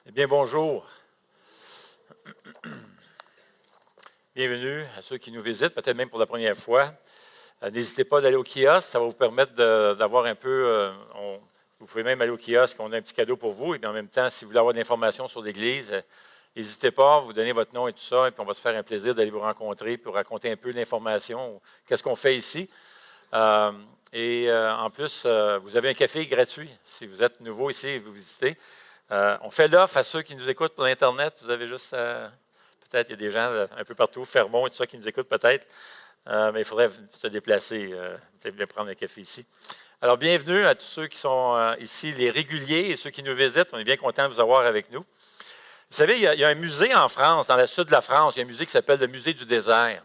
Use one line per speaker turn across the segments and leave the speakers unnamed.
Eh bien, bonjour. Bienvenue à ceux qui nous visitent, peut-être même pour la première fois. N'hésitez pas d'aller au kiosque, ça va vous permettre d'avoir un peu... vous pouvez même aller au kiosque, on a un petit cadeau pour vous. Et puis en même temps, si vous voulez avoir de l'information sur l'Église, n'hésitez pas, vous donnez votre nom et tout ça, et puis on va se faire un plaisir d'aller vous rencontrer pour raconter un peu l'information, qu'est-ce qu'on fait ici. En plus, vous avez un café gratuit si vous êtes nouveau ici et vous visitez. On fait l'offre à ceux qui nous écoutent pour l'Internet. Vous avez juste peut-être, il y a des gens un peu partout, Fermont et tout ça qui nous écoutent peut-être. Mais il faudrait se déplacer, peut-être prendre un café ici. Alors, bienvenue à tous ceux qui sont ici, les réguliers et ceux qui nous visitent. On est bien contents de vous avoir avec nous. Vous savez, il y a un musée en France, dans le sud de la France, il y a un musée qui s'appelle le Musée du désert.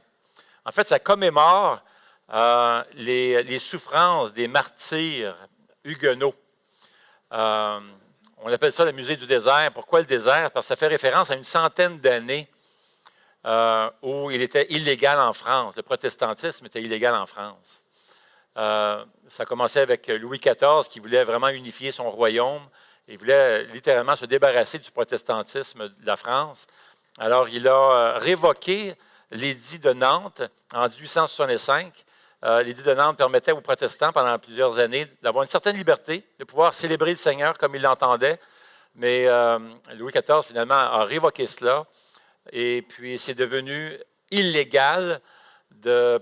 En fait, ça commémore les souffrances des martyrs huguenots. On appelle ça le musée du désert. Pourquoi le désert? Parce que ça fait référence à une centaine d'années où il était illégal en France. Le protestantisme était illégal en France. Ça commençait avec Louis XIV qui voulait vraiment unifier son royaume. Il voulait littéralement se débarrasser du protestantisme de la France. Alors, il a révoqué l'édit de Nantes en 1865. L'édit de Nantes permettait aux protestants, pendant plusieurs années, d'avoir une certaine liberté, de pouvoir célébrer le Seigneur comme ils l'entendaient. Mais Louis XIV, finalement, a révoqué cela. Et puis, c'est devenu illégal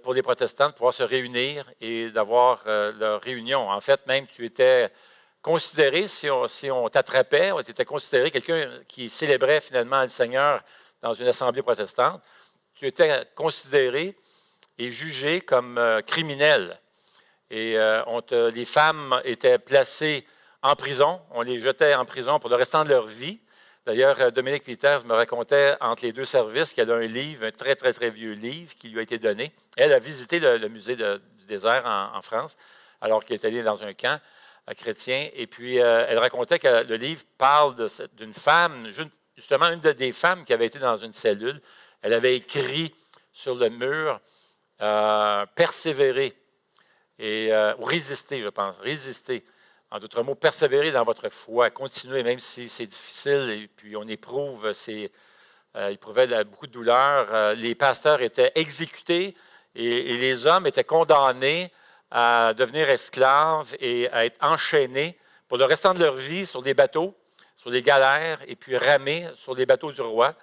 pour les protestants de pouvoir se réunir et d'avoir leur réunion. En fait, même, tu étais considéré, si on t'attrapait, tu étais considéré quelqu'un qui célébrait finalement le Seigneur dans une assemblée protestante. Tu étais considéré et jugé comme criminel. Et les femmes étaient placées en prison. On les jetait en prison pour le restant de leur vie. D'ailleurs, Dominique Peters me racontait entre les deux services qu'elle a un livre, un très, très, très vieux livre qui lui a été donné. Elle a visité le musée du désert en France, alors qu'elle est allée dans un camp chrétien. Et puis, elle racontait que le livre parle d'une femme, justement une des femmes qui avait été dans une cellule. Elle avait écrit sur le mur persévérer ou résister, je pense. Résister. En d'autres mots, persévérer dans votre foi, continuer, même si c'est difficile, et puis on éprouve, éprouvaient beaucoup de douleur. Les pasteurs étaient exécutés et les hommes étaient condamnés à devenir esclaves et à être enchaînés pour le restant de leur vie sur des bateaux, sur des galères, et puis ramer sur les bateaux du roi.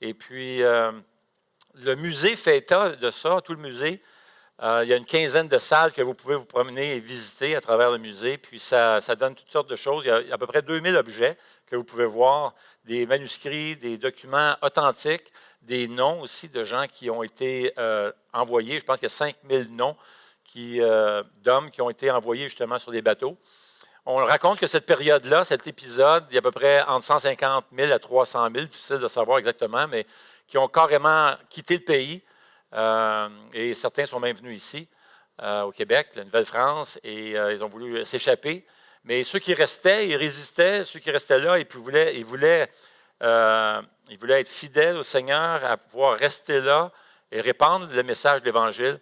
Et puis, le musée fait état de ça, tout le musée. Il y a une quinzaine de salles que vous pouvez vous promener et visiter à travers le musée. Puis ça donne toutes sortes de choses. Il y a à peu près 2000 objets que vous pouvez voir, des manuscrits, des documents authentiques, des noms aussi de gens qui ont été envoyés. Je pense qu'il y a 5000 noms d'hommes qui ont été envoyés justement sur des bateaux. On raconte que cette période-là, cet épisode, il y a à peu près entre 150 000 à 300 000, difficile de savoir exactement, mais qui ont carrément quitté le pays. Et certains sont même venus ici, au Québec, la Nouvelle-France, et ils ont voulu s'échapper. Mais ceux qui restaient, ils résistaient. Ceux qui restaient là, ils voulaient être fidèles au Seigneur, à pouvoir rester là et répandre le message de l'Évangile,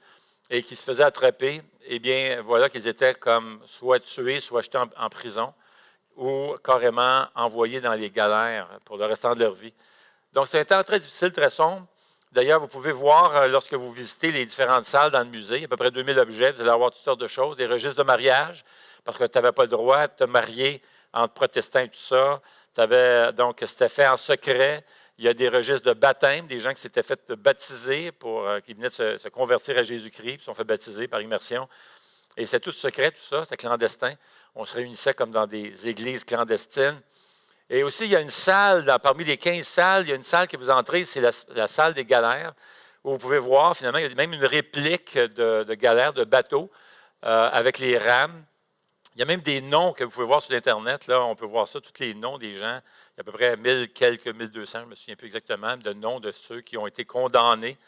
et qui se faisaient attraper. Eh bien, voilà qu'ils étaient comme soit tués, soit jetés en prison, ou carrément envoyés dans les galères pour le restant de leur vie. Donc, c'est un temps très difficile, très sombre. D'ailleurs, vous pouvez voir, lorsque vous visitez les différentes salles dans le musée, il y a à peu près 2000 objets, vous allez avoir toutes sortes de choses, des registres de mariage, parce que tu n'avais pas le droit de te marier entre protestants et tout ça. Donc, c'était fait en secret. Il y a des registres de baptême, des gens qui s'étaient fait baptiser, qui venaient de se convertir à Jésus-Christ, puis se sont fait baptiser par immersion. Et c'est tout secret, tout ça, c'était clandestin. On se réunissait comme dans des églises clandestines. Et aussi, il y a une salle, parmi les 15 salles, il y a une salle que vous entrez, c'est la salle des galères, où vous pouvez voir, finalement, il y a même une réplique de galères, de bateaux, avec les rames. Il y a même des noms que vous pouvez voir sur Internet. Là, on peut voir ça, tous les noms des gens. Il y a à peu près 1200, je ne me souviens plus exactement, de noms de ceux qui ont été condamnés.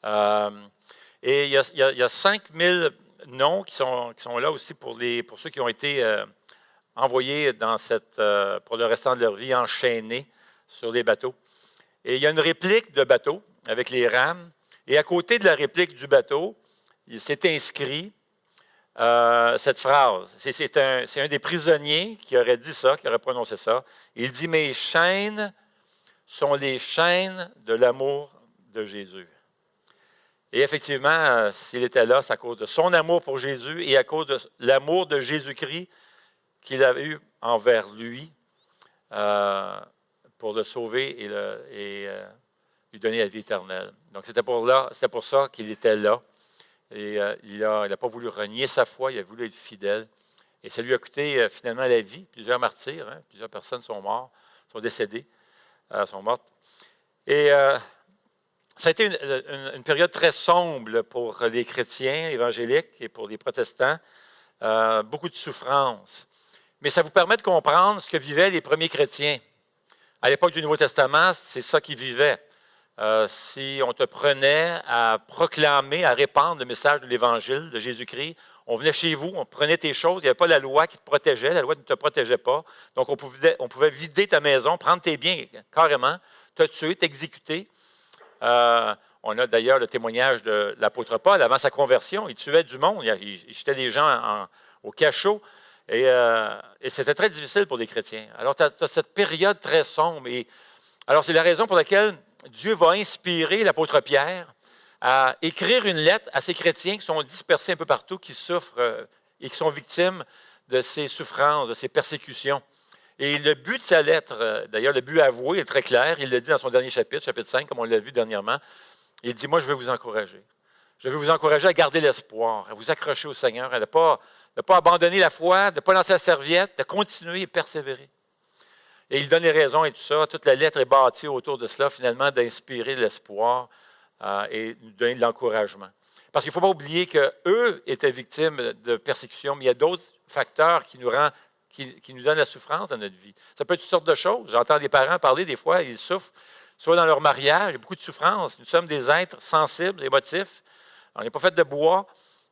Et il y a 5000 noms qui sont là aussi pour ceux qui ont été envoyés pour le restant de leur vie, enchaînés sur les bateaux. Et il y a une réplique de bateau avec les rames. Et à côté de la réplique du bateau, il s'est inscrit cette phrase. C'est un des prisonniers qui aurait dit ça, qui aurait prononcé ça. Il dit, mes chaînes sont les chaînes de l'amour de Jésus. Et effectivement, s'il était là, c'est à cause de son amour pour Jésus et à cause de l'amour de Jésus-Christ qu'il a eu envers lui pour le sauver et lui donner la vie éternelle. Donc, c'était pour ça qu'il était là. Et il n'a pas voulu renier sa foi, il a voulu être fidèle. Et ça lui a coûté finalement la vie. Plusieurs martyrs, plusieurs personnes sont mortes, sont décédées, sont mortes. Et ça a été une période très sombre pour les chrétiens évangéliques et pour les protestants. Beaucoup de souffrance. Mais ça vous permet de comprendre ce que vivaient les premiers chrétiens. À l'époque du Nouveau Testament, c'est ça qu'ils vivaient. Si on te prenait à proclamer, à répandre le message de l'Évangile de Jésus-Christ, on venait chez vous, on prenait tes choses, il n'y avait pas la loi qui te protégeait, la loi ne te protégeait pas. Donc, on pouvait vider ta maison, prendre tes biens carrément, te tuer, t'exécuter. On a d'ailleurs le témoignage de l'apôtre Paul avant sa conversion. Il tuait du monde, il jetait des gens au cachot. Et c'était très difficile pour les chrétiens. Alors, tu as cette période très sombre. Alors, c'est la raison pour laquelle Dieu va inspirer l'apôtre Pierre à écrire une lettre à ces chrétiens qui sont dispersés un peu partout, qui souffrent et qui sont victimes de ces souffrances, de ces persécutions. Et le but de sa lettre, d'ailleurs, le but avoué est très clair. Il le dit dans son dernier chapitre, chapitre 5, comme on l'a vu dernièrement. Il dit, moi, je veux vous encourager. Je veux vous encourager à garder l'espoir, à vous accrocher au Seigneur, à ne pas abandonner la foi, de ne pas lancer la serviette, de continuer et persévérer. Et il donne les raisons et tout ça. Toute la lettre est bâtie autour de cela, finalement, d'inspirer de l'espoir et de donner de l'encouragement. Parce qu'il ne faut pas oublier qu'eux étaient victimes de persécutions, mais il y a d'autres facteurs qui nous donnent la souffrance dans notre vie. Ça peut être toutes sortes de choses. J'entends des parents parler, des fois, ils souffrent, soit dans leur mariage, il y a beaucoup de souffrance. Nous sommes des êtres sensibles, émotifs. On n'est pas fait de bois.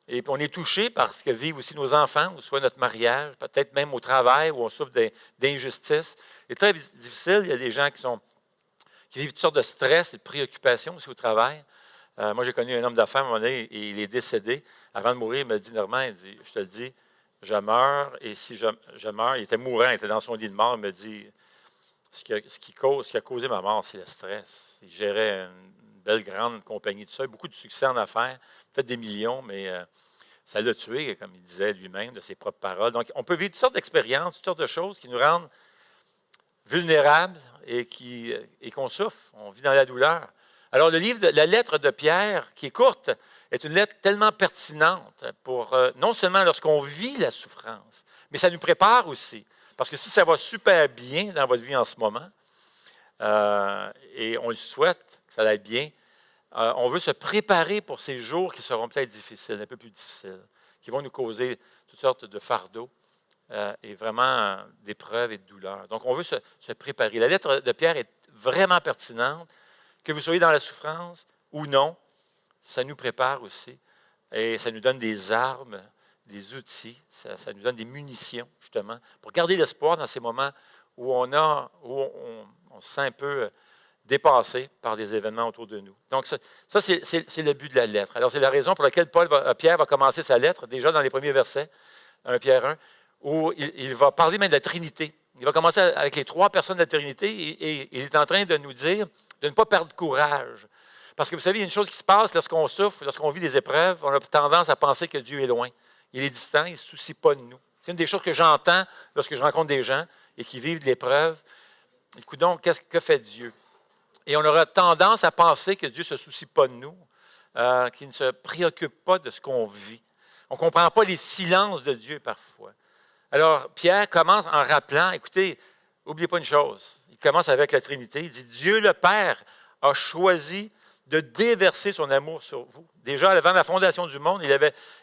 Et puis on est touché par ce que vivent aussi nos enfants, ou soit notre mariage, peut-être même au travail, où on souffre d'injustice. C'est très difficile. Il y a des gens qui vivent toutes sortes de stress et de préoccupations aussi au travail. Moi, j'ai connu un homme d'affaires, à un moment donné, et il est décédé. Avant de mourir, il m'a dit, Normand, il dit, je te le dis, je meurs, et si je meurs, il était mourant, il était dans son lit de mort, il me dit, ce qui a causé ma mort, c'est le stress. Il gérait une belle grande compagnie, tout ça, beaucoup de succès en affaires, fait des millions, mais ça l'a tué, comme il disait lui-même, de ses propres paroles. Donc, on peut vivre toutes sortes d'expériences, toutes sortes de choses qui nous rendent vulnérables et qu'on souffre. On vit dans la douleur. Alors, la lettre de Pierre, qui est courte, est une lettre tellement pertinente pour non seulement lorsqu'on vit la souffrance, mais ça nous prépare aussi. Parce que si ça va super bien dans votre vie en ce moment, et on le souhaite que ça aille bien, on veut se préparer pour ces jours qui seront peut-être difficiles, un peu plus difficiles, qui vont nous causer toutes sortes de fardeaux et vraiment d'épreuves et de douleurs. Donc, on veut se préparer. La lettre de Pierre est vraiment pertinente. Que vous soyez dans la souffrance ou non, ça nous prépare aussi. Et ça nous donne des armes, des outils, ça nous donne des munitions, justement, pour garder l'espoir dans ces moments où on se sent un peu dépassé par des événements autour de nous. Donc, ça c'est le but de la lettre. Alors, c'est la raison pour laquelle Pierre va commencer sa lettre, déjà dans les premiers versets, 1 Pierre 1, où il va parler même de la Trinité. Il va commencer avec les trois personnes de la Trinité et il est en train de nous dire de ne pas perdre courage. Parce que vous savez, il y a une chose qui se passe lorsqu'on souffre, lorsqu'on vit des épreuves, on a tendance à penser que Dieu est loin. Il est distant, il ne se soucie pas de nous. C'est une des choses que j'entends lorsque je rencontre des gens et qui vivent de l'épreuve. Écoute donc, que fait Dieu? Et on aura tendance à penser que Dieu ne se soucie pas de nous, qu'il ne se préoccupe pas de ce qu'on vit. On ne comprend pas les silences de Dieu parfois. Alors, Pierre commence en rappelant, écoutez, n'oubliez pas une chose. Il commence avec la Trinité. Il dit, Dieu le Père a choisi de déverser son amour sur vous. Déjà, avant la fondation du monde,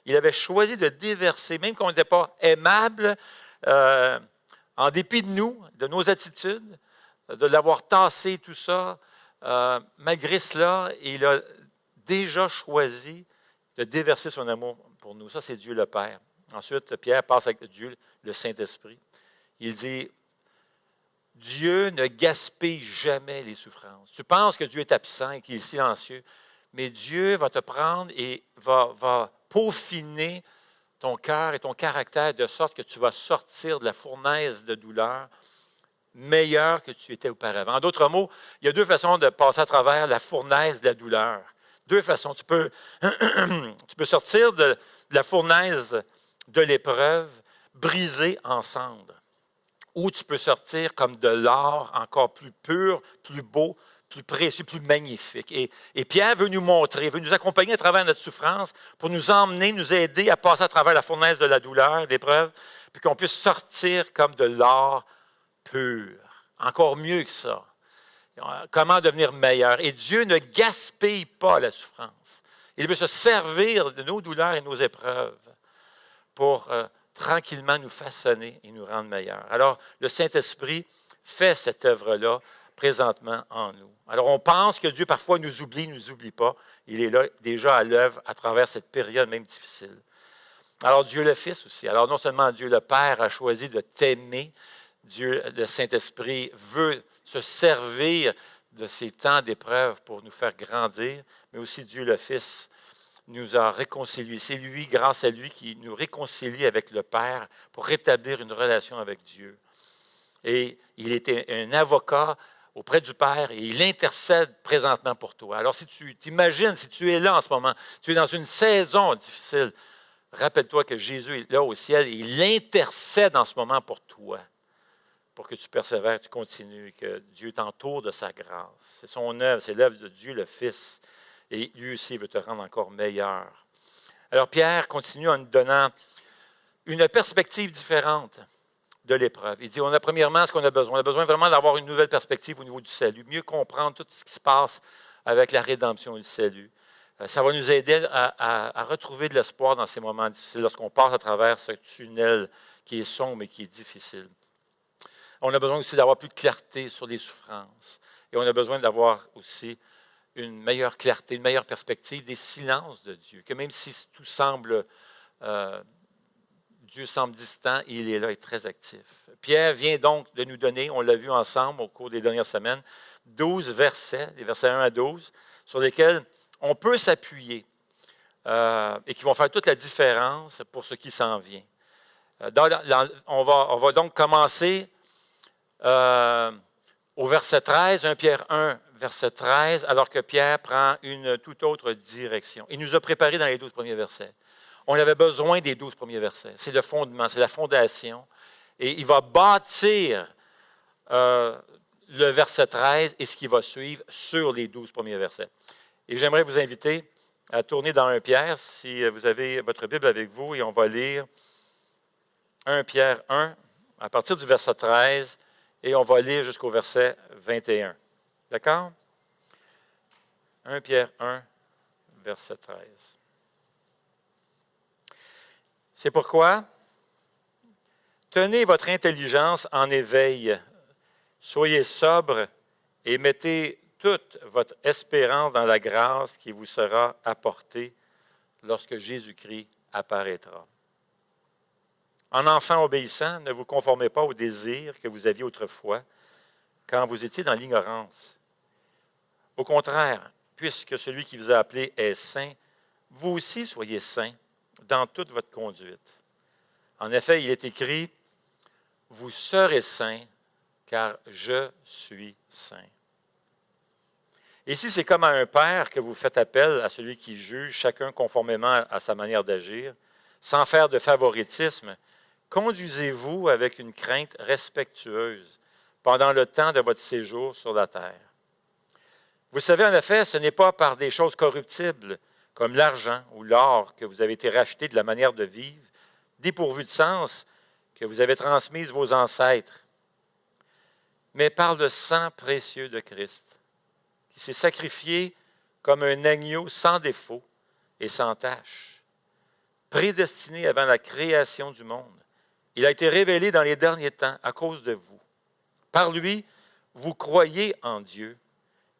il avait choisi de déverser, même qu'on n'était pas aimable, en dépit de nous, de nos attitudes, de l'avoir tassé, tout ça. Malgré cela, il a déjà choisi de déverser son amour pour nous. Ça, c'est Dieu le Père. Ensuite, Pierre passe avec Dieu, le Saint-Esprit. Il dit, Dieu ne gaspille jamais les souffrances. Tu penses que Dieu est absent et qu'il est silencieux, mais Dieu va te prendre et va peaufiner ton cœur et ton caractère de sorte que tu vas sortir de la fournaise de douleur meilleur que tu étais auparavant. En d'autres mots, il y a deux façons de passer à travers la fournaise de la douleur. Deux façons. Tu peux sortir de la fournaise de l'épreuve brisée en cendres, ou tu peux sortir comme de l'or encore plus pur, plus beau, plus précieux, plus magnifique. Et Pierre veut nous montrer, veut nous accompagner à travers notre souffrance pour nous emmener, nous aider à passer à travers la fournaise de la douleur, de l'épreuve, puis qu'on puisse sortir comme de l'or pur. Encore mieux que ça. Comment devenir meilleur? Et Dieu ne gaspille pas la souffrance. Il veut se servir de nos douleurs et nos épreuves pour tranquillement nous façonner et nous rendre meilleurs. Alors, le Saint-Esprit fait cette œuvre-là présentement en nous. Alors, on pense que Dieu parfois nous oublie pas. Il est là déjà à l'œuvre à travers cette période même difficile. Alors, Dieu le Fils aussi. Alors, non seulement Dieu le Père a choisi de t'aimer, Dieu, le Saint-Esprit, veut se servir de ces temps d'épreuve pour nous faire grandir, mais aussi Dieu le Fils nous a réconciliés. C'est lui, grâce à lui, qui nous réconcilie avec le Père pour rétablir une relation avec Dieu. Et il était un avocat auprès du Père et il intercède présentement pour toi. Alors, si tu t'imagines, si tu es là en ce moment, tu es dans une saison difficile, rappelle-toi que Jésus est là au ciel et il intercède en ce moment pour toi, pour que tu persévères, tu continues, que Dieu t'entoure de sa grâce. C'est son œuvre, c'est l'œuvre de Dieu le Fils. Et lui aussi veut te rendre encore meilleur. Alors Pierre continue en nous donnant une perspective différente de l'épreuve. Il dit, on a premièrement ce qu'on a besoin. On a besoin vraiment d'avoir une nouvelle perspective au niveau du salut, mieux comprendre tout ce qui se passe avec la rédemption et le salut. Ça va nous aider à retrouver de l'espoir dans ces moments difficiles, lorsqu'on passe à travers ce tunnel qui est sombre et qui est difficile. On a besoin aussi d'avoir plus de clarté sur les souffrances. Et on a besoin d'avoir aussi une meilleure clarté, une meilleure perspective des silences de Dieu. Que même si tout semble, Dieu semble distant, il est là et très actif. Pierre vient donc de nous donner, on l'a vu ensemble au cours des dernières semaines, 12 versets, les versets 1 à 12, sur lesquels on peut s'appuyer et qui vont faire toute la différence pour ce qui s'en vient. On va donc commencer au verset 13, 1 Pierre 1, verset 13, alors que Pierre prend une toute autre direction. Il nous a préparé dans les 12 premiers versets. On avait besoin des 12 premiers versets. C'est le fondement, c'est la fondation. Et il va bâtir le verset 13 et ce qui va suivre sur les 12 premiers versets. Et j'aimerais vous inviter à tourner dans 1 Pierre, si vous avez votre Bible avec vous, et on va lire 1 Pierre 1, à partir du verset 13, et on va lire jusqu'au verset 21. D'accord? 1 Pierre 1, verset 13. C'est pourquoi, tenez votre intelligence en éveil, soyez sobre et mettez toute votre espérance dans la grâce qui vous sera apportée lorsque Jésus-Christ apparaîtra. En enfant obéissant, ne vous conformez pas aux désirs que vous aviez autrefois quand vous étiez dans l'ignorance. Au contraire, puisque celui qui vous a appelé est saint, vous aussi soyez saints dans toute votre conduite. En effet, il est écrit, « Vous serez saints, car je suis saint. » Ici, c'est comme à un père que vous faites appel à celui qui juge, chacun conformément à sa manière d'agir, sans faire de favoritisme. Conduisez-vous avec une crainte respectueuse pendant le temps de votre séjour sur la terre. Vous savez, en effet, ce n'est pas par des choses corruptibles, comme l'argent ou l'or, que vous avez été rachetés de la manière de vivre, dépourvue de sens, que vous avez transmise vos ancêtres, mais par le sang précieux de Christ, qui s'est sacrifié comme un agneau sans défaut et sans tache, prédestiné avant la création du monde. Il a été révélé dans les derniers temps à cause de vous. Par lui, vous croyez en Dieu,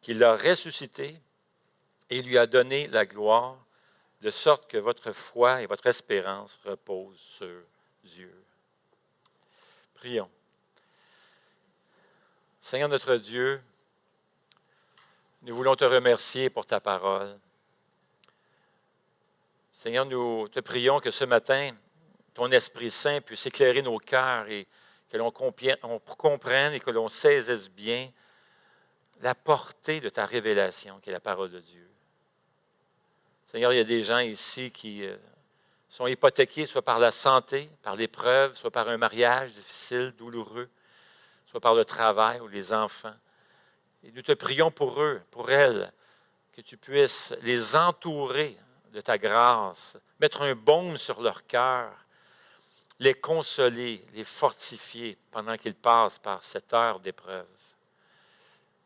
qui l'a ressuscité et lui a donné la gloire, de sorte que votre foi et votre espérance reposent sur Dieu. Prions. Seigneur notre Dieu, nous voulons te remercier pour ta parole. Seigneur, nous te prions que ce matin, ton Esprit Saint puisse éclairer nos cœurs et que l'on comprenne et que l'on saisisse bien la portée de ta révélation, qui est la parole de Dieu. Seigneur, il y a des gens ici qui sont hypothéqués soit par la santé, par l'épreuve, soit par un mariage difficile, douloureux, soit par le travail ou les enfants. Et nous te prions pour eux, pour elles, que tu puisses les entourer de ta grâce, mettre un baume sur leur cœur, les consoler, les fortifier pendant qu'ils passent par cette heure d'épreuve.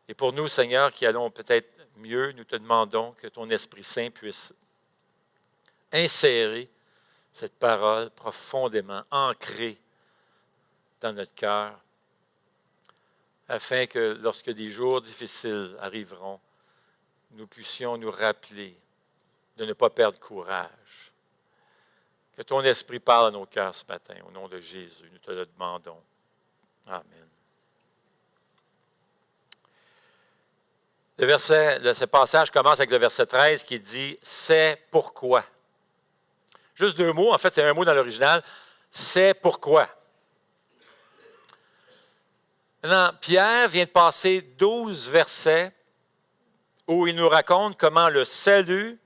Et pour nous, Seigneur, qui allons peut-être mieux, nous te demandons que ton Esprit Saint puisse insérer cette parole profondément ancrée dans notre cœur, afin que lorsque des jours difficiles arriveront, nous puissions nous rappeler de ne pas perdre courage. Que ton Esprit parle à nos cœurs ce matin, au nom de Jésus, nous te le demandons. Amen. Ce passage commence avec le verset 13 qui dit « C'est pourquoi ». Juste deux mots, en fait, c'est un mot dans l'original. « C'est pourquoi ». Maintenant, Pierre vient de passer 12 versets où il nous raconte comment le salut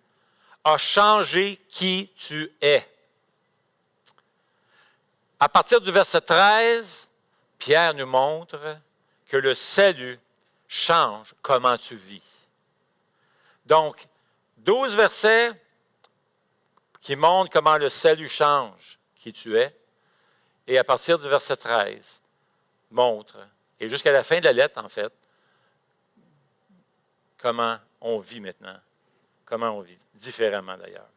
a changé qui tu es. À partir du verset 13, Pierre nous montre que le salut change comment tu vis. Donc, 12 versets qui montrent comment le salut change qui tu es. Et à partir du verset 13, montre, et jusqu'à la fin de la lettre, en fait, comment on vit maintenant. Comment on vit, différemment d'ailleurs.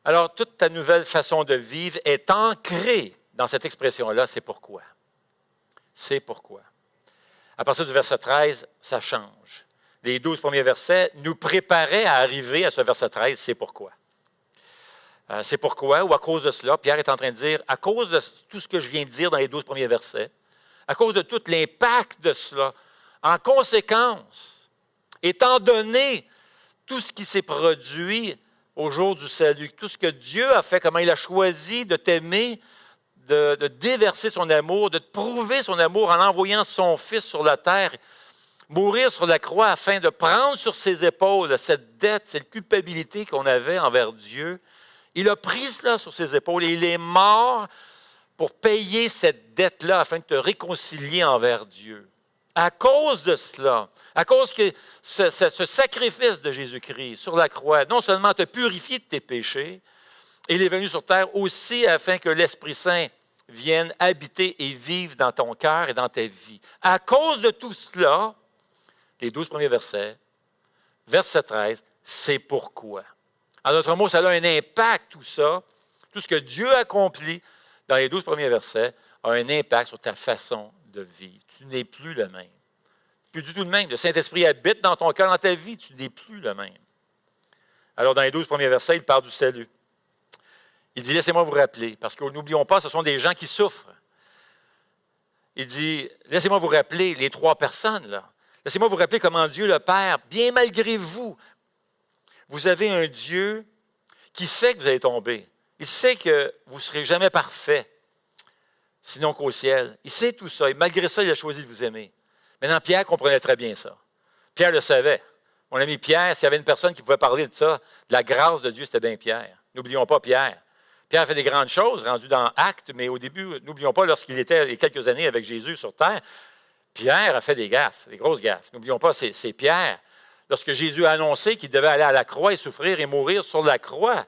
Alors, toute ta nouvelle façon de vivre est ancrée dans cette expression-là, c'est pourquoi. C'est pourquoi. À partir du verset 13, ça change. Les 12 premiers versets nous préparaient à arriver à ce verset 13, c'est pourquoi. C'est pourquoi, ou à cause de cela, Pierre est en train de dire, à cause de tout ce que je viens de dire dans les 12 premiers versets, à cause de tout l'impact de cela, en conséquence, étant donné tout ce qui s'est produit au jour du salut, tout ce que Dieu a fait, comment il a choisi de t'aimer, de déverser son amour, de te prouver son amour en envoyant son Fils sur la terre, mourir sur la croix afin de prendre sur ses épaules cette dette, cette culpabilité qu'on avait envers Dieu. Il a pris cela sur ses épaules et il est mort pour payer cette dette-là afin de te réconcilier envers Dieu. À cause de cela, à cause que ce sacrifice de Jésus-Christ sur la croix, non seulement te purifier de tes péchés, il est venu sur terre aussi afin que l'Esprit Saint vienne habiter et vivre dans ton cœur et dans ta vie. À cause de tout cela, les 12 premiers versets, verset 13, c'est pourquoi. En d'autres mots, ça a un impact, tout ça, tout ce que Dieu accomplit dans les 12 premiers versets a un impact sur ta façon de vivre. Tu n'es plus le même. Plus du tout le même. Le Saint-Esprit habite dans ton cœur, dans ta vie, tu n'es plus le même. Alors, dans les 12 premiers versets, il parle du salut. Il dit, laissez-moi vous rappeler, parce que n'oublions pas, ce sont des gens qui souffrent. Il dit, laissez-moi vous rappeler les trois personnes, là. Laissez-moi vous rappeler comment Dieu le Père, bien malgré vous, vous avez un Dieu qui sait que vous allez tomber. Il sait que vous ne serez jamais parfait, sinon qu'au ciel. Il sait tout ça, et malgré ça, il a choisi de vous aimer. Maintenant, Pierre comprenait très bien ça. Pierre le savait. Mon ami Pierre, s'il y avait une personne qui pouvait parler de ça, de la grâce de Dieu, c'était bien Pierre. N'oublions pas Pierre. Pierre a fait des grandes choses, rendues dans Actes, mais au début, n'oublions pas, lorsqu'il était les quelques années avec Jésus sur terre, Pierre a fait des gaffes, des grosses gaffes. N'oublions pas, c'est Pierre. Lorsque Jésus a annoncé qu'il devait aller à la croix et souffrir et mourir sur la croix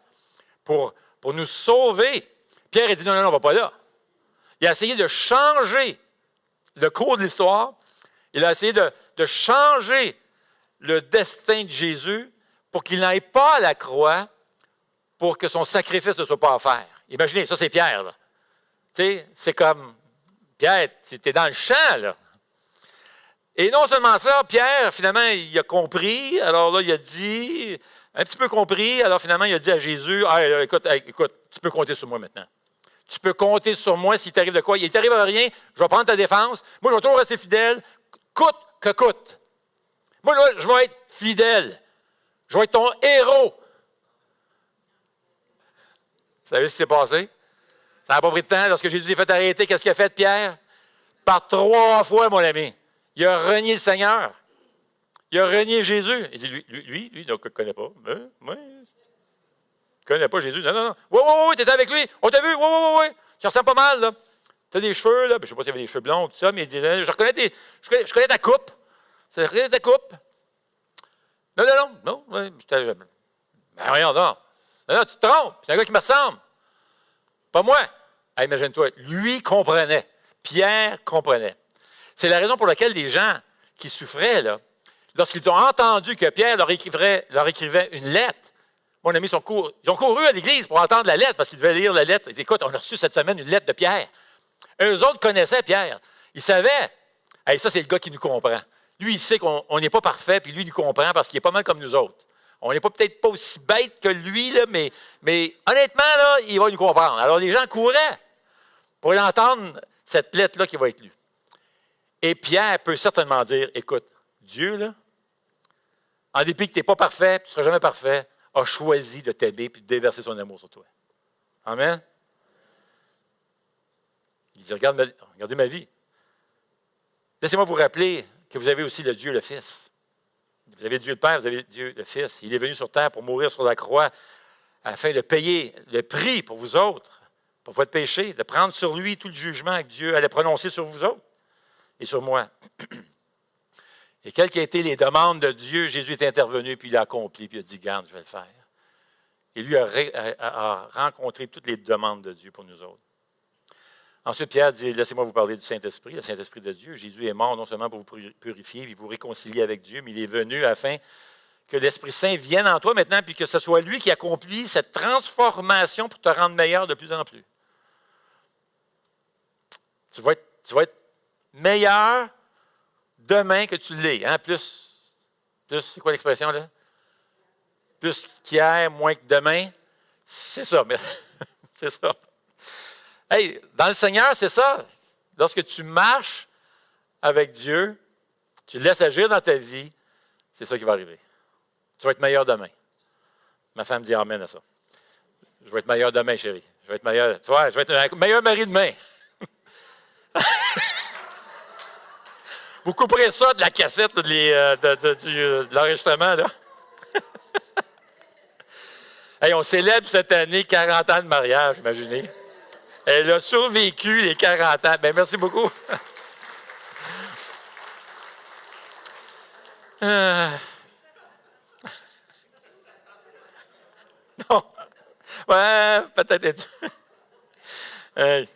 pour nous sauver, Pierre a dit non, on ne va pas là. Il a essayé de changer le cours de l'histoire. Il a essayé de changer le destin de Jésus pour qu'il n'aille pas à la croix pour que son sacrifice ne soit pas offert. Imaginez, ça c'est Pierre. Là. Tu sais, c'est comme, Pierre, tu es dans le champ, là. Et non seulement ça, Pierre, finalement, il a compris. Alors là, il a dit, un petit peu compris. Alors finalement, il a dit à Jésus, ah, écoute, tu peux compter sur moi maintenant. Tu peux compter sur moi s'il t'arrive de quoi. Il t'arrive à rien, je vais prendre ta défense. Moi, je vais toujours rester fidèle, coûte que coûte. Moi, là, je vais être fidèle. Je vais être ton héros. Vous savez ce qui s'est passé? Ça n'a pas pris de temps. Lorsque Jésus s'est fait arrêter, qu'est-ce qu'il a fait, Pierre? Par 3 fois, mon ami. Il a renié le Seigneur. Il a renié Jésus. Il dit, lui, il ne connaît pas. Moi, il ne connaît pas Jésus. Non. Oui, tu étais avec lui. On t'a vu. Oui. Tu ressembles pas mal, là. Tu as des cheveux, là. Je ne sais pas s'il y avait des cheveux blonds ou tout ça, mais il dit, je connais ta coupe. Je connais ta coupe. Non. Ben, voyons donc. Non, tu te trompes. C'est un gars qui me ressemble. Pas moi. Imagine-toi, lui comprenait. Pierre comprenait. C'est la raison pour laquelle les gens qui souffraient, là, lorsqu'ils ont entendu que Pierre leur écrivait une lettre, mon ami, ils ont couru à l'église pour entendre la lettre parce qu'ils devaient lire la lettre. Ils disaient, écoute, on a reçu cette semaine une lettre de Pierre. Eux autres connaissaient Pierre. Ils savaient. Hey, ça, c'est le gars qui nous comprend. Lui, il sait qu'on n'est pas parfait, puis lui, il nous comprend parce qu'il est pas mal comme nous autres. On n'est peut-être pas aussi bête que lui, là, mais honnêtement, là, il va nous comprendre. Alors, les gens couraient pour entendre cette lettre-là qui va être lue. Et Pierre peut certainement dire, écoute, Dieu, là, en dépit que tu n'es pas parfait, tu ne seras jamais parfait, a choisi de t'aimer et de déverser son amour sur toi. Amen? Il dit, regardez ma vie. Laissez-moi vous rappeler que vous avez aussi le Dieu, le Fils. Vous avez Dieu le Père, vous avez Dieu le Fils. Il est venu sur terre pour mourir sur la croix afin de payer le prix pour vous autres, pour votre péché, de prendre sur lui tout le jugement que Dieu allait prononcer sur vous autres et sur moi. Et quelles qu'aient été les demandes de Dieu, Jésus est intervenu, puis il a accompli, puis il a dit, garde, je vais le faire. Et lui a rencontré toutes les demandes de Dieu pour nous autres. Ensuite, Pierre dit, laissez-moi vous parler du Saint-Esprit, le Saint-Esprit de Dieu. Jésus est mort non seulement pour vous purifier et vous réconcilier avec Dieu, mais il est venu afin que l'Esprit Saint vienne en toi maintenant, puis que ce soit lui qui accomplit cette transformation pour te rendre meilleur de plus en plus. Tu vas être meilleur demain que tu l'es. Hein? Plus, c'est quoi l'expression là? Plus qu'hier, moins que demain. C'est ça, mais c'est ça. Hey, dans le Seigneur, c'est ça. Lorsque tu marches avec Dieu, tu le laisses agir dans ta vie, c'est ça qui va arriver. Tu vas être meilleur demain. Ma femme dit amen à ça. Je vais être meilleur demain, chérie. Je vais être meilleur. Tu vois, je vais être un meilleur mari demain. Vous couperez ça de la cassette de l'enregistrement, là. Hey, on célèbre cette année 40 ans de mariage, imaginez. Elle a survécu les 40 ans. Bien, merci beaucoup. Non. Ouais, peut-être. Hey.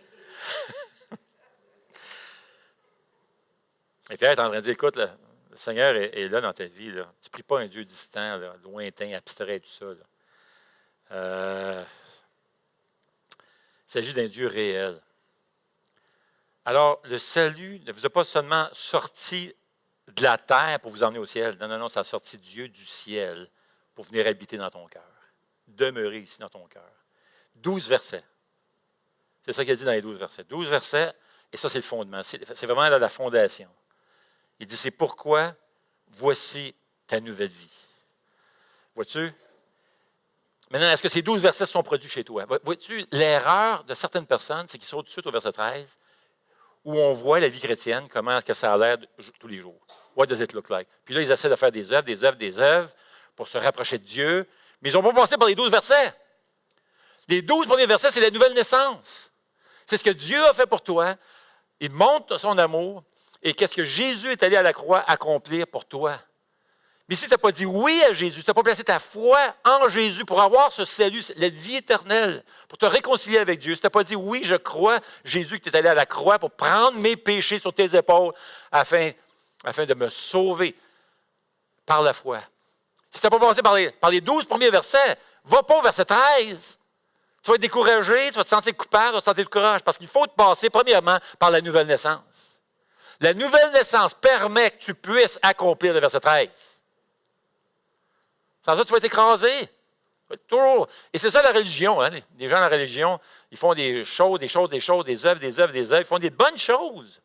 Et Pierre est en train de dire, écoute, le Seigneur est là dans ta vie. Là. Tu ne pries pas un Dieu distant, là, lointain, abstrait, tout ça. Là. Il s'agit d'un Dieu réel. Alors, le salut ne vous a pas seulement sorti de la terre pour vous emmener au ciel. Non, ça a sorti Dieu du ciel pour venir habiter dans ton cœur. Demeurer ici dans ton cœur. 12 versets. C'est ça qu'il a dit dans les 12 versets. 12 versets, et ça, c'est le fondement. C'est vraiment là, la fondation. Il dit, c'est pourquoi voici ta nouvelle vie. Vois-tu? Maintenant, est-ce que ces 12 versets sont produits chez toi? Vois-tu, l'erreur de certaines personnes, c'est qu'ils sautent tout de suite au verset 13, où on voit la vie chrétienne, comment est-ce que ça a l'air tous les jours. What does it look like? Puis là, ils essaient de faire des œuvres, pour se rapprocher de Dieu, mais ils n'ont pas passé par les 12 versets. Les 12 premiers versets, c'est la nouvelle naissance. C'est ce que Dieu a fait pour toi. Il montre son amour. Et qu'est-ce que Jésus est allé à la croix accomplir pour toi? Mais si tu n'as pas dit oui à Jésus, tu n'as pas placé ta foi en Jésus pour avoir ce salut, la vie éternelle, pour te réconcilier avec Dieu, si tu n'as pas dit oui, je crois, Jésus, que tu es allé à la croix pour prendre mes péchés sur tes épaules afin de me sauver par la foi. Si tu n'as pas passé par les 12 premiers versets, va pas au verset 13. Tu vas être découragé, tu vas te sentir coupable, tu vas te sentir le courage, parce qu'il faut te passer premièrement par la nouvelle naissance. La nouvelle naissance permet que tu puisses accomplir le verset 13. Sans ça, tu vas être écrasé. Toujours. Et c'est ça la religion. Hein? Les gens de la religion, ils font des choses, des œuvres. Ils font des bonnes choses.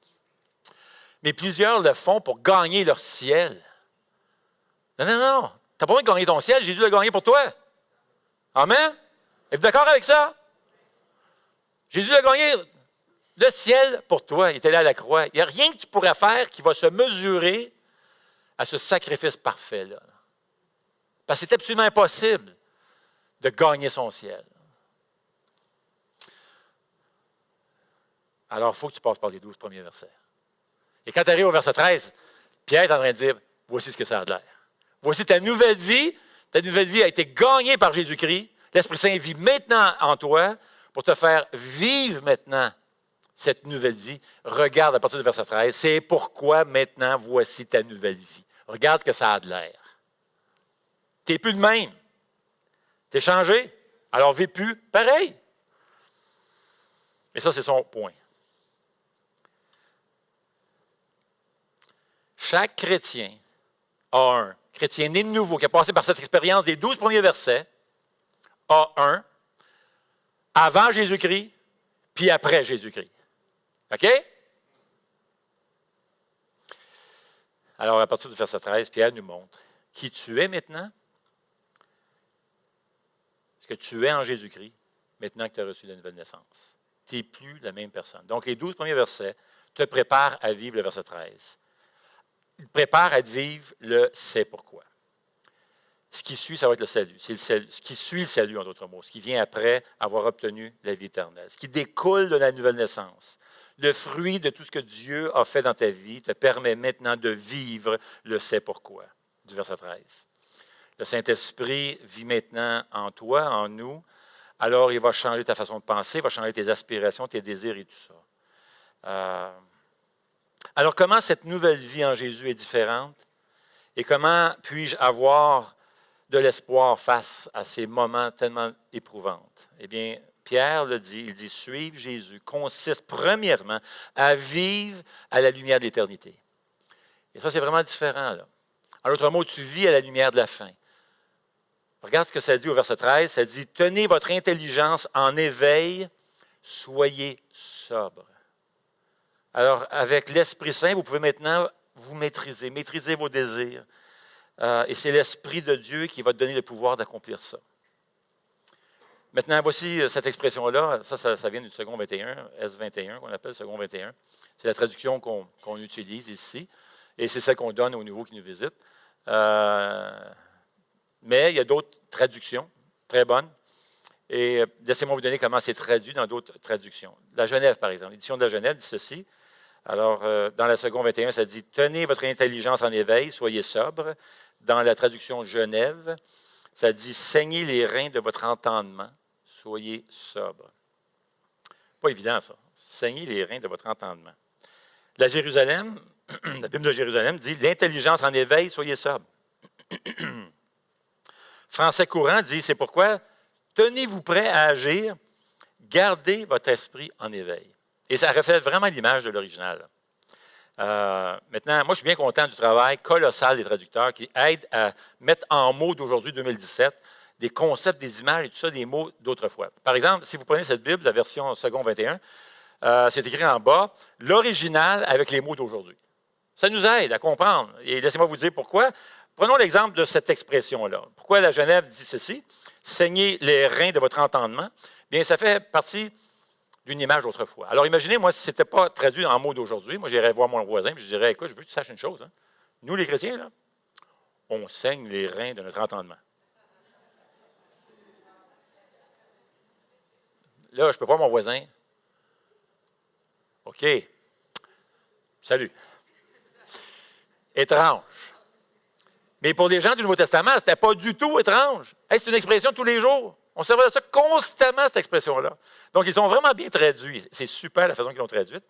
Mais plusieurs le font pour gagner leur ciel. Non. Tu n'as pas besoin de gagner ton ciel. Jésus l'a gagné pour toi. Amen? Êtes-vous d'accord avec ça? Jésus a gagné le ciel pour toi. Il était là à la croix. Il n'y a rien que tu pourrais faire qui va se mesurer à ce sacrifice parfait-là. Parce que c'est absolument impossible de gagner son ciel. Alors, il faut que tu passes par les 12 premiers versets. Et quand tu arrives au verset 13, Pierre est en train de dire, voici ce que ça a de l'air. Voici ta nouvelle vie. Ta nouvelle vie a été gagnée par Jésus-Christ. L'Esprit Saint vit maintenant en toi pour te faire vivre maintenant cette nouvelle vie. Regarde à partir du verset 13. C'est pourquoi maintenant, voici ta nouvelle vie. Regarde que ça a de l'air. Tu n'es plus le même. Tu es changé. Alors, vis plus pareil. Et ça, c'est son point. Chaque chrétien a chrétien né de nouveau, qui a passé par cette expérience des 12 premiers versets, a avant Jésus-Christ, puis après Jésus-Christ. OK? Alors, à partir du verset 13, Pierre nous montre qui tu es maintenant, ce que tu es en Jésus-Christ, maintenant que tu as reçu la nouvelle naissance. Tu n'es plus la même personne. Donc, les 12 premiers versets te préparent à vivre le verset 13. Ils te préparent à vivre le « c'est pourquoi ». Ce qui suit, ça va être le salut. C'est le salut. Ce qui suit le salut, en d'autres mots. Ce qui vient après avoir obtenu la vie éternelle. Ce qui découle de la nouvelle naissance. Le fruit de tout ce que Dieu a fait dans ta vie te permet maintenant de vivre le « c'est pourquoi » du verset 13. Le Saint-Esprit vit maintenant en toi, en nous. Alors, il va changer ta façon de penser, il va changer tes aspirations, tes désirs et tout ça. Alors, comment cette nouvelle vie en Jésus est différente? Et comment puis-je avoir de l'espoir face à ces moments tellement éprouvants? Eh bien, Pierre le dit, il dit, suivre Jésus consiste premièrement à vivre à la lumière de l'éternité. Et ça, c'est vraiment différent, là. En d'autres mots, tu vis à la lumière de la fin. Regarde ce que ça dit au verset 13. Ça dit, tenez votre intelligence en éveil, soyez sobre. Alors, avec l'Esprit Saint, vous pouvez maintenant vous maîtriser vos désirs. Et c'est l'Esprit de Dieu qui va te donner le pouvoir d'accomplir ça. Maintenant, voici cette expression-là. Ça vient du second 21, S21, qu'on appelle second 21. C'est la traduction qu'on utilise ici. Et c'est celle qu'on donne aux nouveaux qui nous visitent. Mais il y a d'autres traductions très bonnes. Et laissez-moi vous donner comment c'est traduit dans d'autres traductions. La Genève, par exemple. L'édition de la Genève dit ceci. Alors, dans la seconde 21, ça dit « Tenez votre intelligence en éveil, soyez sobre ». Dans la traduction Genève, ça dit « Saignez les reins de votre entendement, soyez sobre ». Pas évident, ça. Saignez les reins de votre entendement. La Jérusalem, la Bible de Jérusalem dit « L'intelligence en éveil, soyez sobre ». Français courant dit « C'est pourquoi tenez-vous prêt à agir, gardez votre esprit en éveil ». Et ça reflète vraiment l'image de l'original. Maintenant, moi, je suis bien content du travail colossal des traducteurs qui aident à mettre en mots d'aujourd'hui, 2017, des concepts, des images et tout ça, des mots d'autrefois. Par exemple, si vous prenez cette Bible, la version second 21, c'est écrit en bas, l'original avec les mots d'aujourd'hui. Ça nous aide à comprendre. Et laissez-moi vous dire pourquoi. Prenons l'exemple de cette expression-là. Pourquoi la Genève dit ceci? Saignez les reins de votre entendement. Bien, ça fait partie d'une image d'autrefois. Alors, imaginez, moi, si ce n'était pas traduit en mots d'aujourd'hui, moi, j'irais voir mon voisin et je dirais, écoute, je veux que tu saches une chose. Hein. Nous, les chrétiens, là, on saigne les reins de notre entendement. Là, je peux voir mon voisin. OK. Salut. Étrange. Mais pour les gens du Nouveau Testament, ce n'était pas du tout étrange. Hey, c'est une expression de tous les jours. On servait de ça constamment, cette expression-là. Donc, ils ont vraiment bien traduit. C'est super la façon qu'ils l'ont traduite,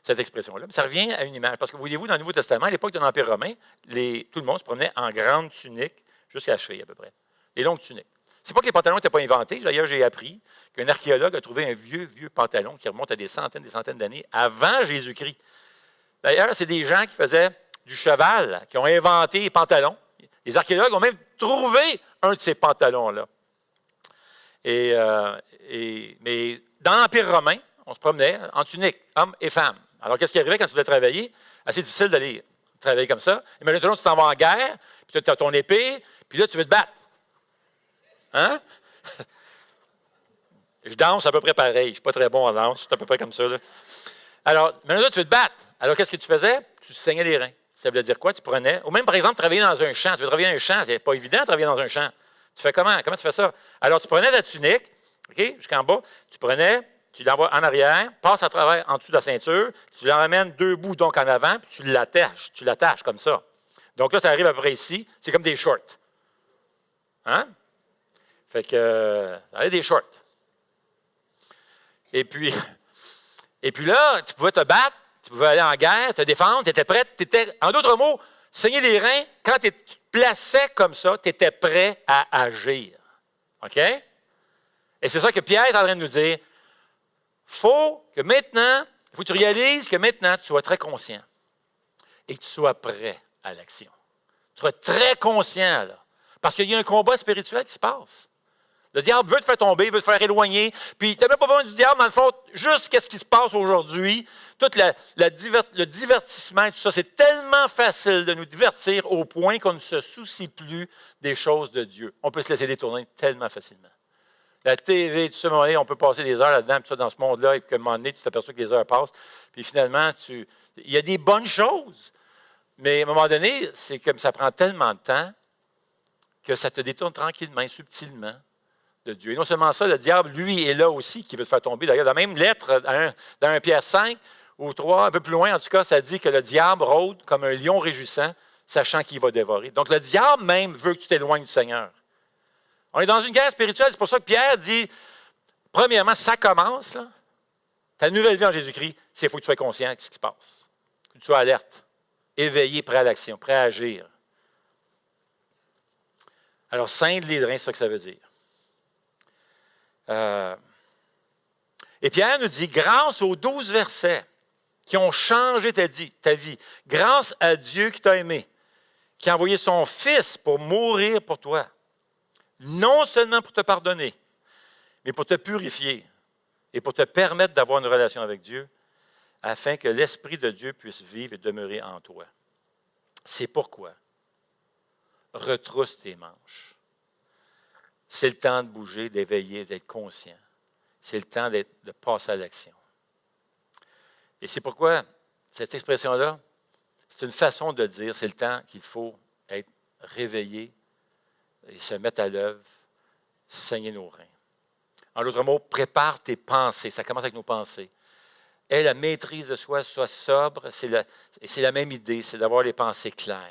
cette expression-là. Mais ça revient à une image. Parce que, voyez-vous, dans le Nouveau Testament, à l'époque de l'Empire romain, tout le monde se promenait en grande tunique jusqu'à la cheville, à peu près. Des longues tuniques. C'est pas que les pantalons n'étaient pas inventés. D'ailleurs, j'ai appris qu'un archéologue a trouvé un vieux pantalon qui remonte à des centaines d'années avant Jésus-Christ. D'ailleurs, c'est des gens qui faisaient du cheval, qui ont inventé les pantalons. Les archéologues ont même trouvé un de ces pantalons-là. Mais dans l'Empire romain, on se promenait en tunique, hommes et femmes. Alors, qu'est-ce qui arrivait quand tu voulais travailler? Assez difficile d'aller travailler comme ça. Et maintenant, tu t'en vas en guerre, puis tu as ton épée, puis là, tu veux te battre. Hein? Je danse à peu près pareil. Je ne suis pas très bon en danse. Je suis à peu près comme ça. Là. Alors, maintenant, tu veux te battre. Alors, qu'est-ce que tu faisais? Tu saignais les reins. Ça veut dire quoi? Tu prenais, ou même, par exemple, travailler dans un champ. Tu veux travailler dans un champ, c'est pas évident de travailler dans un champ. Tu fais comment? Comment tu fais ça? Alors, tu prenais la tunique, OK, jusqu'en bas, tu prenais, tu l'envoies en arrière, passe à travers, en dessous de la ceinture, tu l'emmènes 2 bouts donc en avant, puis tu l'attaches comme ça. Donc là, ça arrive à peu près ici. C'est comme des shorts. Hein? Fait que, ça arrive des shorts. Et puis là, tu pouvais te battre, tu pouvais aller en guerre, te défendre, tu étais prêt. En d'autres mots, saigner les reins, quand tu te plaçais comme ça, tu étais prêt à agir. OK? Et c'est ça que Pierre est en train de nous dire. Il faut que tu réalises que maintenant, tu sois très conscient et que tu sois prêt à l'action. Tu sois très conscient, là. Parce qu'il y a un combat spirituel qui se passe. Le diable veut te faire tomber, veut te faire éloigner. Puis, tu n'as même pas besoin du diable, dans le fond, juste qu'est-ce qui se passe aujourd'hui. Tout le divertissement et tout ça, c'est tellement facile de nous divertir au point qu'on ne se soucie plus des choses de Dieu. On peut se laisser détourner tellement facilement. La TV, tout ça, à un moment donné, on peut passer des heures là-dedans, tout ça, dans ce monde-là, et puis à un moment donné, tu t'aperçois que les heures passent. Puis finalement, il y a des bonnes choses. Mais à un moment donné, c'est comme ça prend tellement de temps que ça te détourne tranquillement, subtilement de Dieu. Et non seulement ça, le diable, lui, est là aussi, qui veut te faire tomber. D'ailleurs, dans la même lettre, dans 1 Pierre 5 ou 3, un peu plus loin, en tout cas, ça dit que le diable rôde comme un lion rugissant, sachant qu'il va dévorer. Donc, le diable même veut que tu t'éloignes du Seigneur. On est dans une guerre spirituelle, c'est pour ça que Pierre dit, premièrement, ça commence, là, ta nouvelle vie en Jésus-Christ, c'est qu'il faut que tu sois conscient de ce qui se passe. Que tu sois alerte, éveillé, prêt à l'action, prêt à agir. Alors, ceindre les reins, c'est ça que ça veut dire. Et Pierre nous dit, grâce aux 12 versets qui ont changé ta vie, grâce à Dieu qui t'a aimé, qui a envoyé son Fils pour mourir pour toi, non seulement pour te pardonner, mais pour te purifier et pour te permettre d'avoir une relation avec Dieu, afin que l'Esprit de Dieu puisse vivre et demeurer en toi. C'est pourquoi retrousse tes manches. C'est le temps de bouger, d'éveiller, d'être conscient. C'est le temps de passer à l'action. Et c'est pourquoi cette expression-là, c'est une façon de dire, c'est le temps qu'il faut être réveillé et se mettre à l'œuvre, saigner nos reins. En d'autres mots, prépare tes pensées. Ça commence avec nos pensées. Aie la maîtrise de soi, sois sobre. C'est la même idée, c'est d'avoir les pensées claires.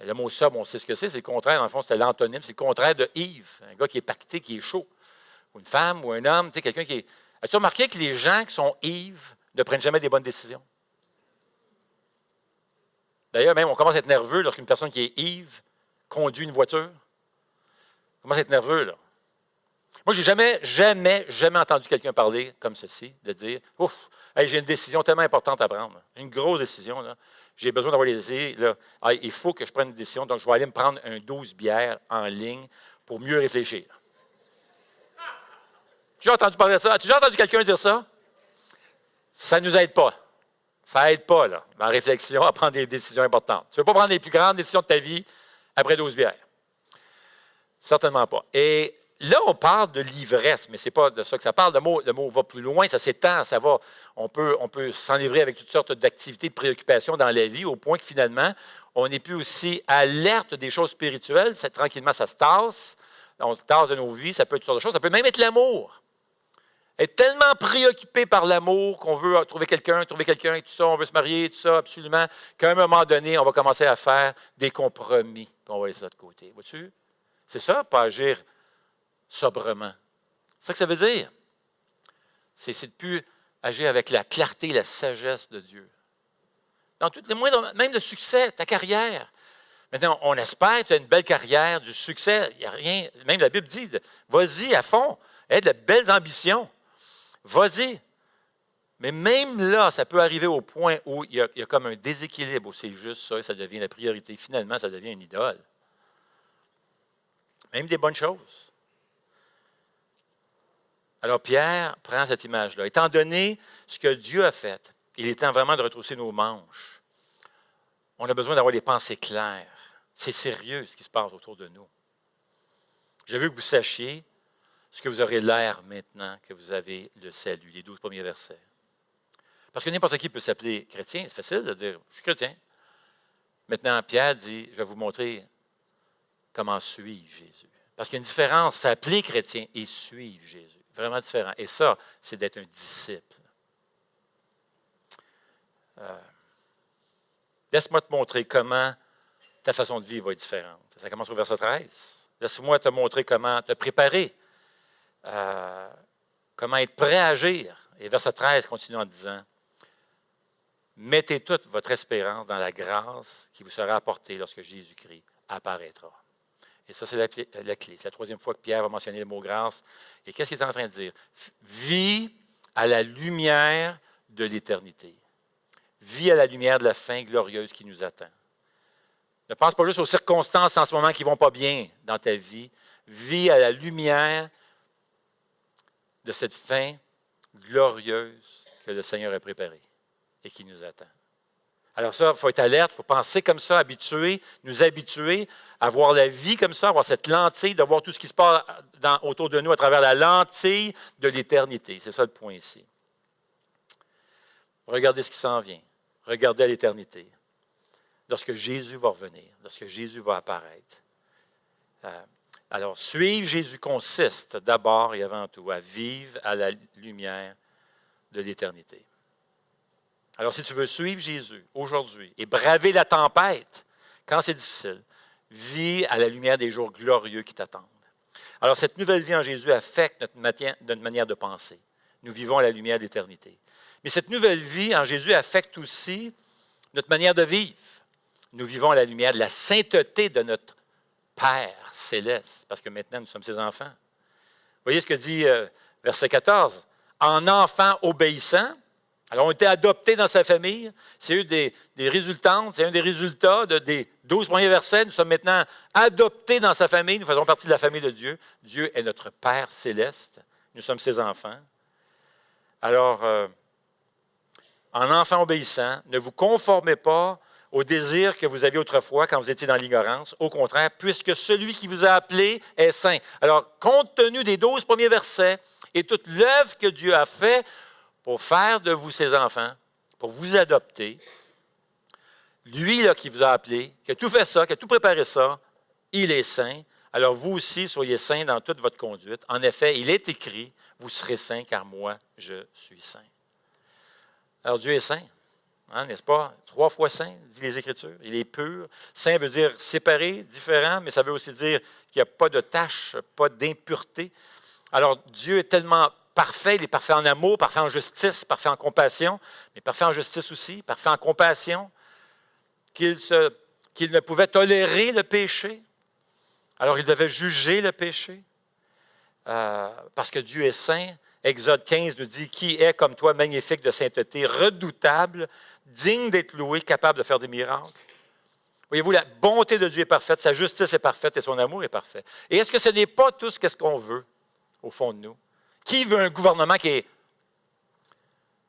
Le mot sobre, on sait ce que c'est le contraire, dans le fond, c'est l'antonyme, c'est le contraire de Yves, un gars qui est pacté, qui est chaud. Ou une femme, ou un homme, quelqu'un qui est... As-tu remarqué que les gens qui sont Yves ne prennent jamais des bonnes décisions? D'ailleurs, même, on commence à être nerveux lorsqu'une personne qui est Yves conduit une voiture. On commence à être nerveux, là. Moi, je n'ai jamais entendu quelqu'un parler comme ceci, de dire « Ouf, hey, j'ai une décision tellement importante à prendre, une grosse décision, là. J'ai besoin d'avoir les idées, là. Ah, il faut que je prenne une décision, donc je vais aller me prendre un 12 bières en ligne pour mieux réfléchir. » Tu as entendu parler de ça? As-tu déjà entendu quelqu'un dire ça? Ça ne nous aide pas. Ça n'aide pas, là, dans la réflexion, à prendre des décisions importantes. Tu ne veux pas prendre les plus grandes décisions de ta vie après 12 bières. Certainement pas. Et là, on parle de l'ivresse, mais ce n'est pas de ça que ça parle. Le mot va plus loin, ça s'étend, ça va. On peut s'enivrer avec toutes sortes d'activités, de préoccupations dans la vie, au point que finalement, on n'est plus aussi alerte des choses spirituelles. Tranquillement, ça se tasse. On se tasse de nos vies, ça peut être toutes sortes de choses. Ça peut même être l'amour. Être tellement préoccupé par l'amour qu'on veut trouver quelqu'un et tout ça, on veut se marier, tout ça, absolument, qu'à un moment donné, on va commencer à faire des compromis. Puis on va laisser ça de côté. Vois-tu? C'est ça, pas agir sobrement. C'est ça que ça veut dire. C'est de ne plus agir avec la clarté et la sagesse de Dieu. Dans tous les moyens, même le succès, ta carrière. Maintenant, on espère que tu as une belle carrière, du succès. Il n'y a rien. Même la Bible dit, vas-y à fond, aie de belles ambitions. Vas-y. Mais même là, ça peut arriver au point où il y a comme un déséquilibre, où c'est juste ça, et ça devient la priorité. Finalement, ça devient une idole. Même des bonnes choses. Alors Pierre prend cette image-là. Étant donné ce que Dieu a fait, il est temps vraiment de retrousser nos manches. On a besoin d'avoir les pensées claires. C'est sérieux ce qui se passe autour de nous. Je veux que vous sachiez ce que vous aurez l'air maintenant que vous avez le salut, les 12 premiers versets. Parce que n'importe qui peut s'appeler chrétien, c'est facile de dire « je suis chrétien ». Maintenant, Pierre dit « je vais vous montrer comment suivre Jésus ». Parce qu'il y a une différence, s'appeler chrétien et suivre Jésus. Vraiment différent. Et ça, c'est d'être un disciple. Laisse-moi te montrer comment ta façon de vivre va être différente. Ça commence au verset 13. Laisse-moi te montrer comment te préparer, comment être prêt à agir. Et verset 13 continue en disant « Mettez toute votre espérance dans la grâce qui vous sera apportée lorsque Jésus-Christ apparaîtra. » Et ça, c'est la clé. C'est la troisième fois que Pierre va mentionner le mot grâce. Et qu'est-ce qu'il est en train de dire? Vis à la lumière de l'éternité. Vis à la lumière de la fin glorieuse qui nous attend. Ne pense pas juste aux circonstances en ce moment qui ne vont pas bien dans ta vie. Vis à la lumière de cette fin glorieuse que le Seigneur a préparée et qui nous attend. Alors ça, il faut être alerte, il faut penser comme ça, nous habituer à voir la vie comme ça, à voir cette lentille, de voir tout ce qui se passe autour de nous à travers la lentille de l'éternité. C'est ça le point ici. Regardez ce qui s'en vient. Regardez à l'éternité. Lorsque Jésus va revenir, lorsque Jésus va apparaître. Alors, suivre Jésus consiste d'abord et avant tout à vivre à la lumière de l'éternité. Alors, si tu veux suivre Jésus aujourd'hui et braver la tempête, quand c'est difficile, vis à la lumière des jours glorieux qui t'attendent. Alors, cette nouvelle vie en Jésus affecte notre manière de penser. Nous vivons à la lumière de l'éternité. Mais cette nouvelle vie en Jésus affecte aussi notre manière de vivre. Nous vivons à la lumière de la sainteté de notre Père céleste, parce que maintenant, nous sommes ses enfants. Vous voyez ce que dit verset 14? « En enfants obéissants », alors, on a été adoptés dans sa famille. C'est un des résultats des 12 premiers versets. Nous sommes maintenant adoptés dans sa famille. Nous faisons partie de la famille de Dieu. Dieu est notre Père céleste. Nous sommes ses enfants. Alors, en enfants obéissants, ne vous conformez pas aux désirs que vous aviez autrefois quand vous étiez dans l'ignorance. Au contraire, puisque celui qui vous a appelé est saint. Alors, compte tenu des 12 premiers versets et toute l'œuvre que Dieu a faite, pour faire de vous ses enfants, pour vous adopter, lui là, qui vous a appelé, qui a tout fait ça, qui a tout préparé ça, il est saint. Alors vous aussi, soyez saints dans toute votre conduite. En effet, il est écrit, vous serez saints car moi, je suis saint. Alors Dieu est saint, hein, n'est-ce pas? 3 fois saint, dit les Écritures. Il est pur. Saint veut dire séparé, différent, mais ça veut aussi dire qu'il n'y a pas de tache, pas d'impureté. Alors Dieu est tellement parfait, il est parfait en amour, parfait en justice, parfait en compassion, mais parfait en justice aussi, parfait en compassion, qu'il ne pouvait tolérer le péché. Alors il devait juger le péché, parce que Dieu est saint. Exode 15 nous dit « Qui est comme toi, magnifique de sainteté, redoutable, digne d'être loué, capable de faire des miracles. » Voyez-vous, la bonté de Dieu est parfaite, sa justice est parfaite et son amour est parfait. Et est-ce que ce n'est pas tout ce qu'on veut, au fond de nous? Qui veut un gouvernement qui est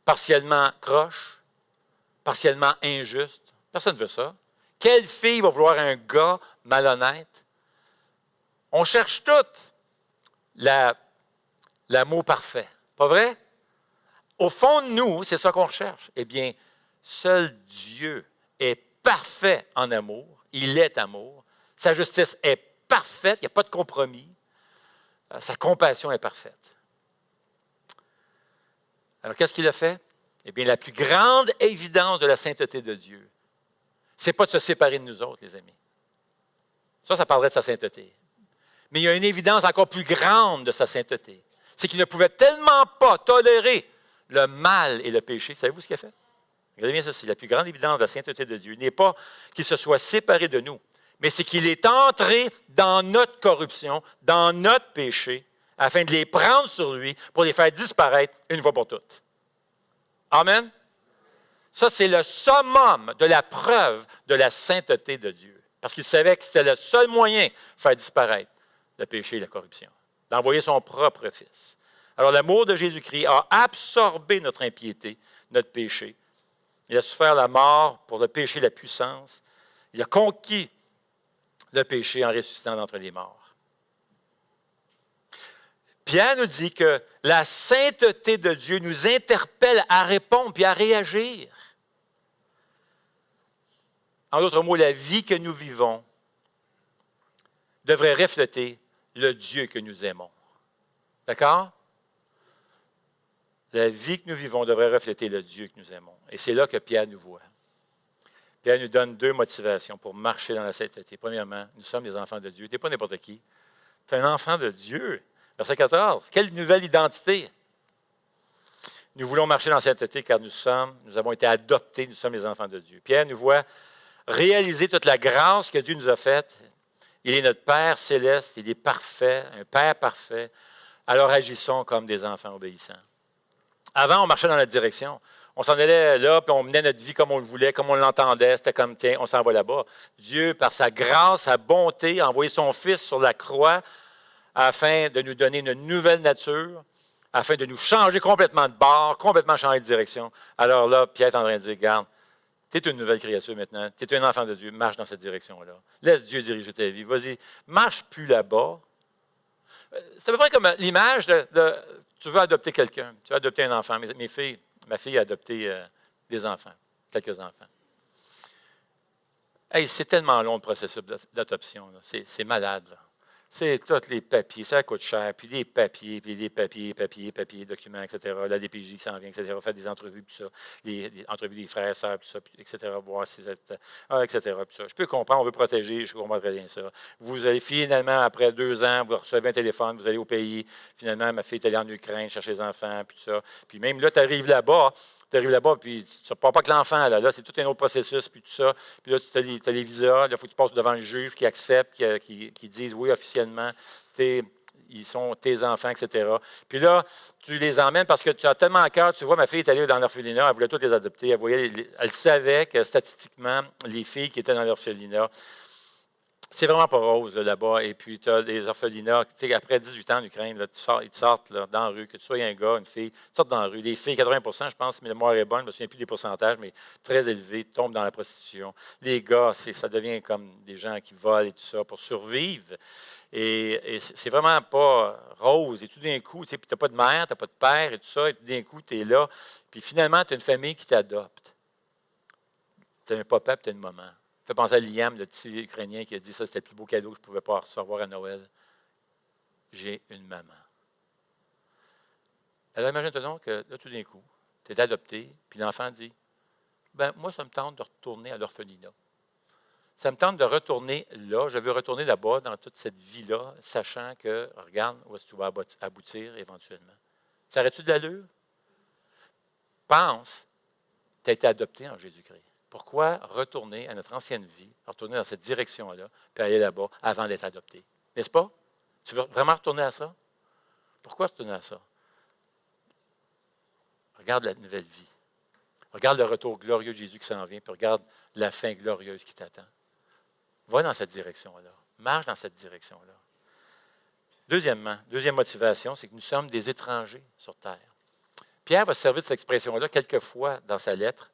partiellement croche, partiellement injuste? Personne ne veut ça. Quelle fille va vouloir un gars malhonnête? On cherche toutes l'amour parfait. Pas vrai? Au fond de nous, c'est ça qu'on recherche. Eh bien, seul Dieu est parfait en amour. Il est amour. Sa justice est parfaite. Il n'y a pas de compromis. Sa compassion est parfaite. Alors, qu'est-ce qu'il a fait? Eh bien, la plus grande évidence de la sainteté de Dieu, ce n'est pas de se séparer de nous autres, les amis. Ça parlerait de sa sainteté. Mais il y a une évidence encore plus grande de sa sainteté. C'est qu'il ne pouvait tellement pas tolérer le mal et le péché. Savez-vous ce qu'il a fait? Regardez bien ceci. La plus grande évidence de la sainteté de Dieu n'est pas qu'il se soit séparé de nous, mais c'est qu'il est entré dans notre corruption, dans notre péché, afin de les prendre sur lui pour les faire disparaître une fois pour toutes. Amen? Ça, c'est le summum de la preuve de la sainteté de Dieu. Parce qu'il savait que c'était le seul moyen de faire disparaître le péché et la corruption, d'envoyer son propre Fils. Alors, l'amour de Jésus-Christ a absorbé notre impiété, notre péché. Il a souffert la mort pour le péché, la puissance. Il a conquis le péché en ressuscitant d'entre les morts. Pierre nous dit que la sainteté de Dieu nous interpelle à répondre puis à réagir. En d'autres mots, la vie que nous vivons devrait refléter le Dieu que nous aimons. D'accord? La vie que nous vivons devrait refléter le Dieu que nous aimons. Et c'est là que Pierre nous voit. Pierre nous donne 2 motivations pour marcher dans la sainteté. Premièrement, nous sommes des enfants de Dieu. Tu n'es pas n'importe qui. Tu es un enfant de Dieu. Verset 14. Quelle nouvelle identité! Nous voulons marcher dans la sainteté car nous avons été adoptés, nous sommes les enfants de Dieu. Pierre nous voit réaliser toute la grâce que Dieu nous a faite. Il est notre Père céleste, il est parfait, un Père parfait. Alors agissons comme des enfants obéissants. Avant, on marchait dans la direction. On s'en allait là, puis on menait notre vie comme on le voulait, comme on l'entendait. C'était comme, tiens, on s'en va là-bas. Dieu, par sa grâce, sa bonté, a envoyé son Fils sur la croix afin de nous donner une nouvelle nature, afin de nous changer complètement de bord, complètement changer de direction. Alors là, Pierre est en train de dire, regarde, tu es une nouvelle créature maintenant, tu es un enfant de Dieu, marche dans cette direction-là. Laisse Dieu diriger ta vie. Vas-y, marche plus là-bas. C'est à peu près comme l'image de tu veux adopter quelqu'un, tu veux adopter un enfant. Ma fille a adopté des enfants, quelques enfants. Hey, c'est tellement long le processus d'adoption. C'est malade. Là. C'est tous les papiers, ça coûte cher, puis les papiers, documents, etc. La DPJ qui s'en vient, etc. Faire des entrevues, tout ça, les entrevues des frères, sœurs, tout ça, etc. Voir si vous êtes, etc. Tout ça. Je peux comprendre, on veut protéger, je comprends très bien ça. Vous allez finalement, après 2 ans, vous recevez un téléphone, vous allez au pays. Finalement, ma fille est allée en Ukraine chercher les enfants, puis tout ça. Puis même là, tu arrives là-bas, puis tu ne pars pas que l'enfant, là, c'est tout un autre processus, puis tout ça. Puis là, tu as les visas, il faut que tu passes devant le juge qui accepte, qui disent oui, officiellement, ils sont tes enfants, etc. Puis là, tu les emmènes parce que tu as tellement à cœur, tu vois, ma fille est allée dans l'orphelinat, elle voulait toutes les adopter, elle savait que statistiquement, les filles qui étaient dans l'orphelinat, c'est vraiment pas rose là-bas. Et puis, tu as des orphelinats. Tu sais, après 18 ans en Ukraine, là, ils sortent là, dans la rue, que tu sois un gars, une fille, ils sortent dans la rue. Les filles, 80 je pense, mais la mémoire est bonne, je ne me souviens plus des pourcentages, mais très élevés, tombent dans la prostitution. Les gars, ça devient comme des gens qui volent et tout ça pour survivre. Et c'est vraiment pas rose. Et tout d'un coup, tu n'as pas de mère, tu n'as pas de père et tout ça, et tout d'un coup, tu es là. Puis finalement, tu as une famille qui t'adopte. Tu as un papa et tu as une maman. Ça fait penser à Liam, le petit Ukrainien qui a dit ça, c'était le plus beau cadeau que je ne pouvais pas recevoir à Noël. J'ai une maman. Alors imagine-toi donc que là, tout d'un coup, tu es adopté, puis l'enfant dit, ben moi, ça me tente de retourner à l'orphelinat. Ça me tente de retourner là. Je veux retourner là-bas, dans toute cette vie-là, sachant que, regarde, où est-ce que tu vas aboutir éventuellement. Ça aurait-tu de l'allure? Pense, tu as été adopté en Jésus-Christ. Pourquoi retourner à notre ancienne vie, retourner dans cette direction-là, puis aller là-bas avant d'être adopté? N'est-ce pas? Tu veux vraiment retourner à ça? Pourquoi retourner à ça? Regarde la nouvelle vie. Regarde le retour glorieux de Jésus qui s'en vient, puis regarde la fin glorieuse qui t'attend. Va dans cette direction-là. Marche dans cette direction-là. Deuxièmement, deuxième motivation, c'est que nous sommes des étrangers sur terre. Pierre va se servir de cette expression-là quelques fois dans sa lettre.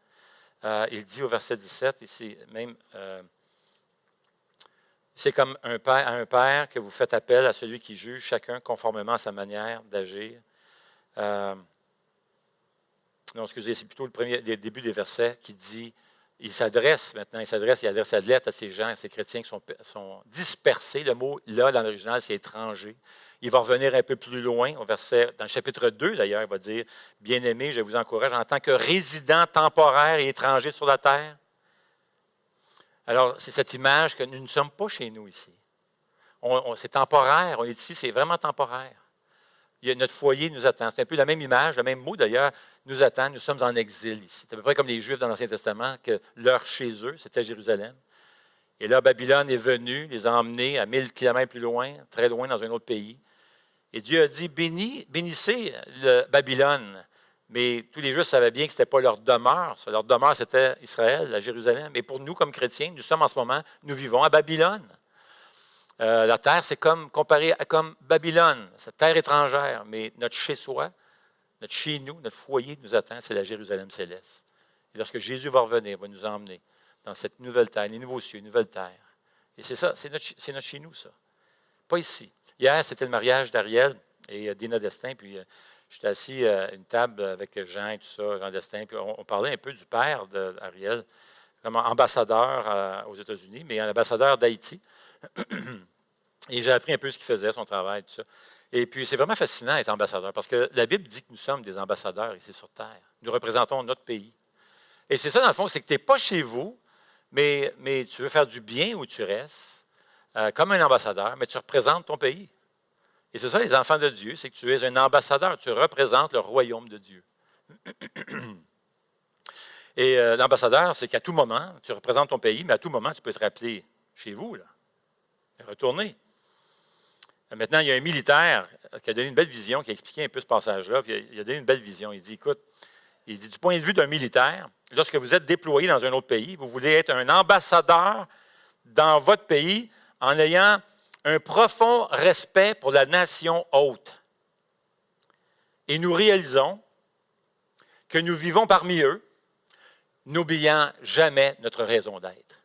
Il dit au verset 17, ici même, c'est comme un père que vous faites appel à celui qui juge chacun conformément à sa manière d'agir. Non, excusez, c'est plutôt le début des versets qui dit, il adresse sa lettre à ces gens, à ces chrétiens qui sont dispersés. Le mot là, dans l'original, c'est étranger. Il va revenir un peu plus loin, dans le chapitre 2 d'ailleurs, il va dire, bien-aimés, je vous encourage en tant que résidents temporaires et étrangers sur la terre. Alors, c'est cette image que nous ne sommes pas chez nous ici. C'est temporaire, on est ici, c'est vraiment temporaire. Notre foyer nous attend. C'est un peu la même image, le même mot d'ailleurs, nous attend. Nous sommes en exil ici. C'est à peu près comme les Juifs dans l'Ancien Testament, que leur chez eux, c'était Jérusalem. Et là, Babylone est venue, les a emmenés à 1000 kilomètres plus loin, très loin dans un autre pays. Et Dieu a dit, bénissez Babylone. Mais tous les Juifs savaient bien que ce n'était pas leur demeure. Ça. Leur demeure, c'était Israël, à Jérusalem. Mais pour nous, comme chrétiens, nous sommes en ce moment, nous vivons à Babylone. La terre, c'est comparé à comme Babylone, cette terre étrangère. Mais notre chez-soi, notre chez-nous, notre foyer nous attend, c'est la Jérusalem céleste. Et lorsque Jésus va revenir, va nous emmener dans cette nouvelle terre, les nouveaux cieux, nouvelle terre. Et c'est ça, c'est notre chez-nous, ça. Pas ici. Hier, c'était le mariage d'Ariel et Dina Destin. Puis j'étais assis à une table avec Jean et tout ça, Jean Destin. Puis on parlait un peu du père d'Ariel, comme ambassadeur aux États-Unis, mais un ambassadeur d'Haïti. Et j'ai appris un peu ce qu'il faisait, son travail, tout ça. Et puis, c'est vraiment fascinant d'être ambassadeur, parce que la Bible dit que nous sommes des ambassadeurs ici sur Terre. Nous représentons notre pays. Et c'est ça, dans le fond, c'est que tu n'es pas chez vous, mais tu veux faire du bien où tu restes, comme un ambassadeur, mais tu représentes ton pays. Et c'est ça, les enfants de Dieu, c'est que tu es un ambassadeur, tu représentes le royaume de Dieu. Et l'ambassadeur, c'est qu'à tout moment, tu représentes ton pays, mais à tout moment, tu peux te rappeler chez vous, là, et retourner. Maintenant, il y a un militaire qui a donné une belle vision, qui a expliqué un peu ce passage-là, puis il a donné une belle vision. Il dit, écoute, il dit, du point de vue d'un militaire, lorsque vous êtes déployé dans un autre pays, vous voulez être un ambassadeur dans votre pays en ayant un profond respect pour la nation hôte. Et nous réalisons que nous vivons parmi eux, n'oubliant jamais notre raison d'être.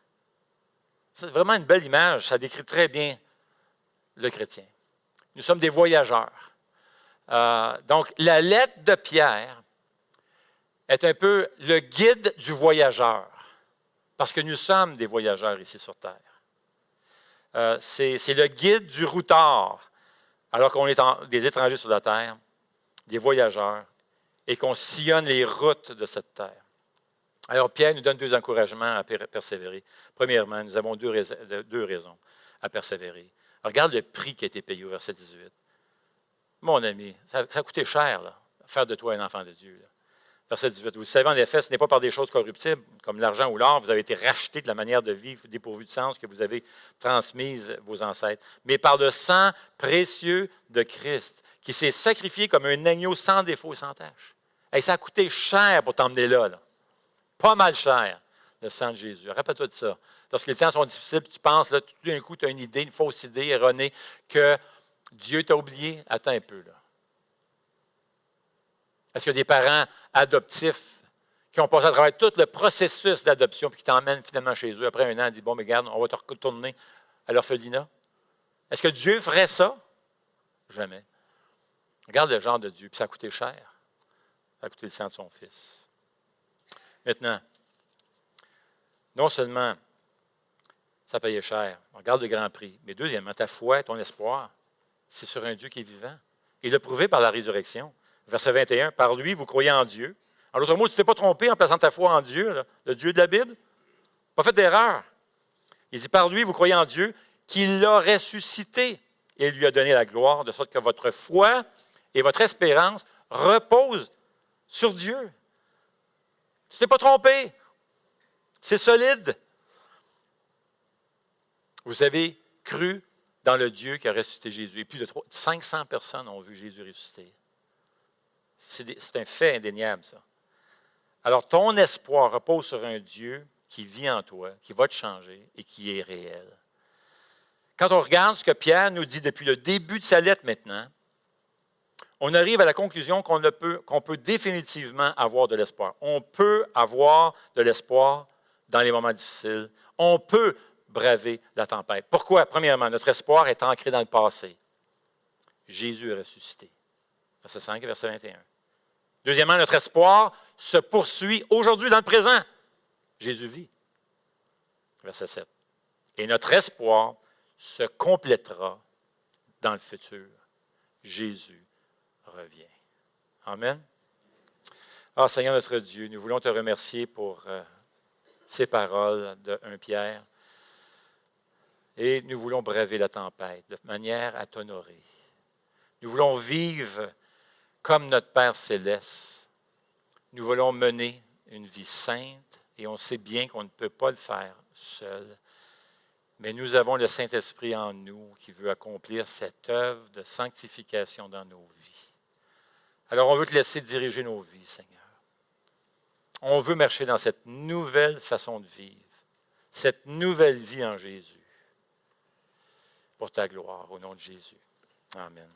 C'est vraiment une belle image, ça décrit très bien le chrétien. Nous sommes des voyageurs. Donc, la lettre de Pierre est un peu le guide du voyageur, parce que nous sommes des voyageurs ici sur Terre. C'est le guide du routard, alors qu'on est des étrangers sur la terre, des voyageurs, et qu'on sillonne les routes de cette terre. Alors, Pierre nous donne 2 encouragements à persévérer. Premièrement, nous avons deux raisons à persévérer. Regarde le prix qui a été payé au verset 18. Mon ami, ça a coûté cher, là, faire de toi un enfant de Dieu. Là. Verset 18. Vous savez, en effet, ce n'est pas par des choses corruptibles, comme l'argent ou l'or, vous avez été rachetés de la manière de vivre dépourvue de sens que vous avez transmise vos ancêtres, mais par le sang précieux de Christ, qui s'est sacrifié comme un agneau sans défaut et sans tache. Et ça a coûté cher pour t'emmener là. Pas mal cher, le sang de Jésus. Rappelle-toi de ça. Lorsque les temps sont difficiles, tu penses, là, tout d'un coup, tu as une idée, une fausse idée erronée, que Dieu t'a oublié. Attends un peu, là. Est-ce qu'il y a des parents adoptifs qui ont passé à travers tout le processus d'adoption puis qui t'emmènent finalement chez eux après un an et disent, bon, mais regarde, on va te retourner à l'orphelinat? Est-ce que Dieu ferait ça? Jamais. Regarde le genre de Dieu, puis ça a coûté cher. Ça a coûté le sang de son Fils. Maintenant, non seulement ça payait cher, on regarde le grand prix, mais deuxièmement, ta foi, ton espoir, c'est sur un Dieu qui est vivant. Il l'a prouvé par la résurrection. Verset 21, par lui, vous croyez en Dieu. En d'autres mots, tu ne t'es pas trompé en plaçant ta foi en Dieu, là, le Dieu de la Bible. Pas fait d'erreur. Il dit, par lui, vous croyez en Dieu, qu'il l'a ressuscité et lui a donné la gloire, de sorte que votre foi et votre espérance reposent sur Dieu. Tu ne t'es pas trompé. C'est solide. Vous avez cru dans le Dieu qui a ressuscité Jésus. Et plus de 500 personnes ont vu Jésus ressusciter. C'est un fait indéniable, ça. Alors, ton espoir repose sur un Dieu qui vit en toi, qui va te changer et qui est réel. Quand on regarde ce que Pierre nous dit depuis le début de sa lettre maintenant, on arrive à la conclusion qu'on peut définitivement avoir de l'espoir. On peut avoir de l'espoir dans les moments difficiles. On peut braver la tempête. Pourquoi? Premièrement, notre espoir est ancré dans le passé. Jésus est ressuscité. Verset 5 et verset 21. Deuxièmement, notre espoir se poursuit aujourd'hui dans le présent. Jésus vit. Verset 7. Et notre espoir se complétera dans le futur. Jésus revient. Amen. Ah, Seigneur notre Dieu, nous voulons te remercier pour ces paroles de 1 Pierre. Et nous voulons braver la tempête de manière à t'honorer. Nous voulons vivre comme notre Père céleste. Nous voulons mener une vie sainte et on sait bien qu'on ne peut pas le faire seul. Mais nous avons le Saint-Esprit en nous qui veut accomplir cette œuvre de sanctification dans nos vies. Alors on veut te laisser diriger nos vies, Seigneur. On veut marcher dans cette nouvelle façon de vivre, cette nouvelle vie en Jésus, pour ta gloire, au nom de Jésus. Amen.